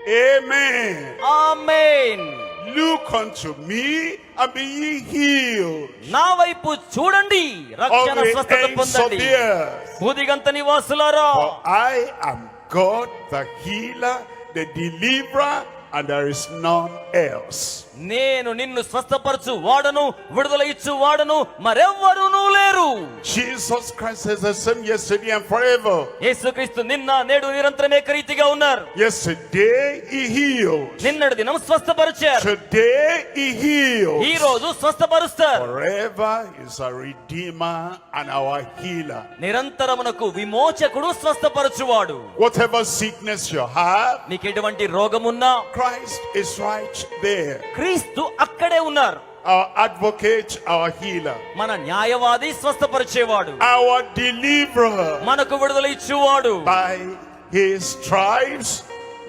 Amen. Amen. Look unto me and be ye healed. నా వైపు చూడండి, రక్షణ Of the స్వస్థత ends of పొందండి. the earth. భూదిగంత నివాసులారా, For I am God, the healer, the deliverer, and there is none else. నేను నిన్ను స్వస్థపరచు వాడను, విడుదల ఇచ్చు వాడను, మరెవ్వరునూ లేరు. Jesus Christ is the same yesterday and forever. యేసుక్రీస్తు నిన్న నేడు నిరంతరం ఏకరీతిగా ఉన్నారు. Yesterday he healed. నిన్నటి దినం స్వస్థపరిచారు, Today he heals. ఈ రోజు స్వస్థపరుస్తారు. Forever is a redeemer and our healer. నిరంతరమునకు విమోచకుడు, స్వస్థపరచువాడు. Whatever sickness you have, నీకు ఎటువంటి రోగమున్నా Christ is right there. క్రీస్తు అక్కడే ఉన్నారు. Our advocate, our healer, మన న్యాయవాది, స్వస్థపరిచేవాడు, our deliverer. మనకు విడుదల ఇచ్చువాడు. By his stripes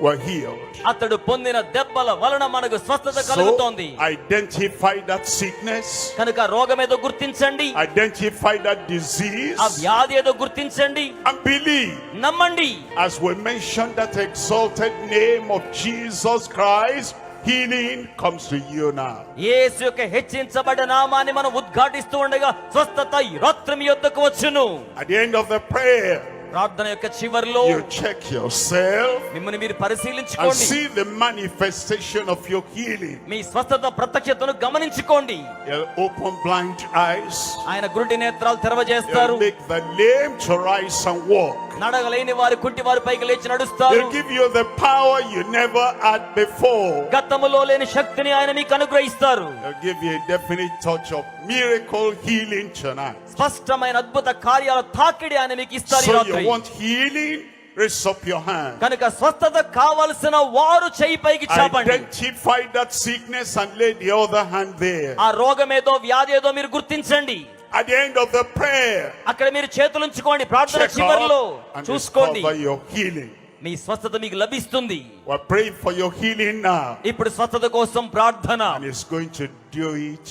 were healed. అతడు పొందిన దెబ్బల వలన మనకు స్వస్థత కలుగుతోంది. So identify that sickness, కనుక రోగం ఏదో గుర్తించండి, identify that disease, ఆ వ్యాధి ఏదో గుర్తించండి, and believe. నమ్మండి. As we mentioned that exalted name of Jesus Christ, healing comes to you now. యేసు యొక్క హెచ్చించబడ్డ నామాన్ని మనం ఉద్ఘాటిస్తూ ఉండగా స్వస్థత ఈ రాత్రి మీ యొద్దకు వచ్చును. At the end of the prayer, ప్రార్థన యొక్క చివరిలో you check yourself మిమ్మల్ని మీరు and పరిశీలించుకోండి. see the manifestation of your healing. మీ స్వస్థత ప్రత్యక్షతను గమనించుకోండి. You'll open blind eyes, ఆయన గురుడి నేత్రాలు తెరవజేస్తారు. you'll make the lame to rise and walk. నడగలేని వారు కుంటి వారి పైకి లేచి నడుస్తారు. They'll give you the power you never had before. గతములో లేని శక్తిని ఆయన మీకు అనుగ్రహిస్తారు. They'll give you a definite touch of miracle healing tonight. స్పష్టమైన అద్భుత కార్యాల తాకిడి ఆయన మీకు ఇస్తారు ఈ So రాత్రి. you want healing? Raise up your hand. కనుక స్వస్థత కావలసిన వారు చెయ్యి పైకి చాపండి. Identify that sickness and lay the other hand there. ఆ రోగం ఏదో వ్యాధి ఏదో మీరు గుర్తించండి. At the end of the prayer, అక్కడ మీరు చేతులు ఉంచుకోండి. ప్రార్థన check చివరిలో out and చూసుకోండి, discover your healing. మీ స్వస్థత మీకు లభిస్తుంది. We're praying for your healing now. ఇప్పుడు స్వస్థత కోసం ప్రార్థన. And he's going to do it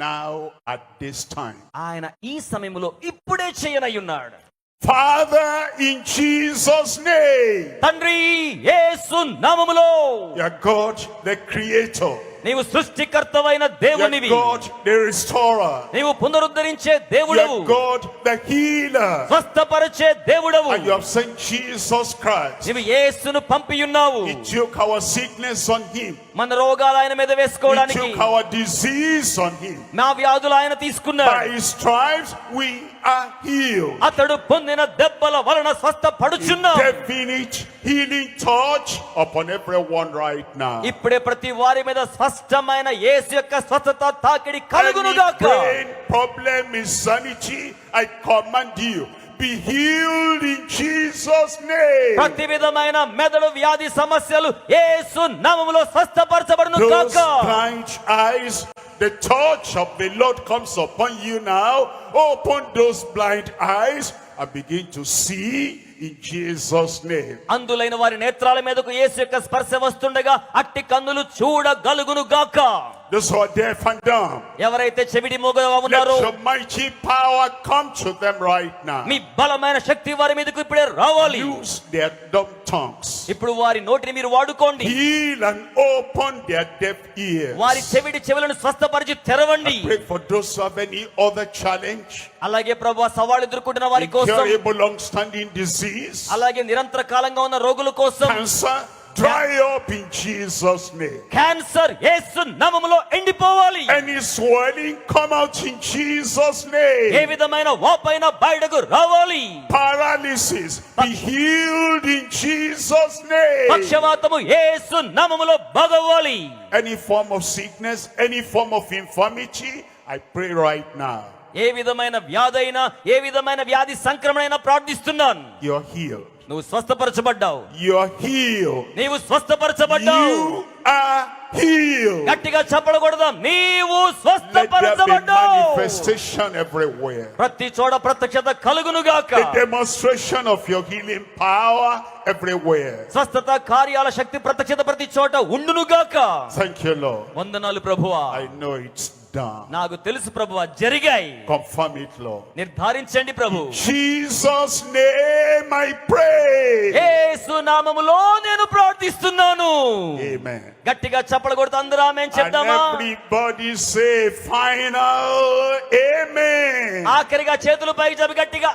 now at this time. ఆయన ఈ సమయంలో ఇప్పుడే చేయనయ్యున్నాడు. Father, in Jesus' name, తండ్రి యేసు నామములో, you're God, the creator. నీవు సృష్టికర్తవైన దేవునివి, You're God, the restorer. నీవు పునరుద్ధరించే దేవుడవు, You're God, the healer. స్వస్థపరిచే దేవుడవు. And you have sent Jesus Christ. నీవు యేసును పంపియున్నావు. He took our sickness on him. మన రోగాలు ఆయన మీద He వేసుకోవడానికి, took our disease on him. నా వ్యాధులు ఆయన తీసుకున్నాడు. By his stripes we are healed. అతడు పొందిన దెబ్బల వలన A స్వస్థపడుచున్నాం. definite healing touch upon everyone right now. ఇప్పుడే ప్రతి వారి మీద స్పష్టమైన యేసు యొక్క స్వస్థత తాకిడి Any కలుగునుగాక. brain problem, insanity, I command you, be healed in Jesus' name. ప్రతి విధమైన మెదడు వ్యాధి సమస్యలు యేసు నామములో స్వస్థపరచబడును Those గాక. blind eyes, the touch of the Lord comes upon you now. Open those blind eyes and begin to see in Jesus' name. అందులైన వారి నేత్రాల మీదకు యేసు యొక్క స్పర్శ వస్తుండగా అట్టి కన్నులు చూడగలుగును గాక. Those who are deaf and dumb, ఎవరైతే చెవిటి మూగగా ఉన్నారో, let your mighty power come to them right now. మీ బలమైన శక్తి వారి మీదకు ఇప్పుడే రావాలి. Use their dumb tongues. ఇప్పుడు వారి నోటిని మీరు వాడుకోండి. Heal and open their deaf ears. వారి చెవిటి చెవులను స్వస్థపరిచి తెరవండి. Pray for those who have any other challenge, అలాగే ప్రభువా, సవాలు ఎదుర్కొంటున్న వారి కోసం, incurable long-standing disease, అలాగే నిరంతర కాలంగా ఉన్న రోగుల కోసం, cancer, dry up in Jesus' name. Cancer Yesu నామములో ఎండిపోవాలి. Any swelling, come out in Jesus' A name. విధమైన వాపైన బయటకు రావాలి. Paralysis, be healed in Jesus' name. పక్షవాతము యేసు నామములో బాగవ్వాలి. Any form of sickness, any form of infirmity, I pray right now, ఏ విధమైన వ్యాధైనా, ఏ విధమైన వ్యాధి సంక్రమణైనా ప్రార్థిస్తున్నాను. you're healed. నువ్వు స్వస్థపరచబడ్డావు. You're healed. నీవు స్వస్థపరచబడ్డావు. You are healed. గట్టిగా చెప్పకూడదు, నీవు Let there be స్వస్థపరచబడ్డావు. manifestation everywhere. ప్రతి చోట ప్రత్యక్షత కలుగునుగాక. A demonstration of your healing power everywhere. స్వస్థత కార్యాల శక్తి ప్రత్యక్షత ప్రతి చోట ఉండునుగాక. Thank you, Lord. వందనాలు ప్రభువా. I know it's done. నాకు తెలుసు ప్రభువా, జరిగాయి. Confirm it, Lord. నిర్ధారించండి Prabhu. Jesus' name I pray. యేసు నామములో నేను ప్రార్థిస్తున్నాను. Amen. గట్టిగా చప్పట్లు కొడుతూ అందరూ ఆమేన్ And చెప్దామా? everybody say final amen. ఆఖరిగా చేతులు పైకి చెప్పి గట్టిగా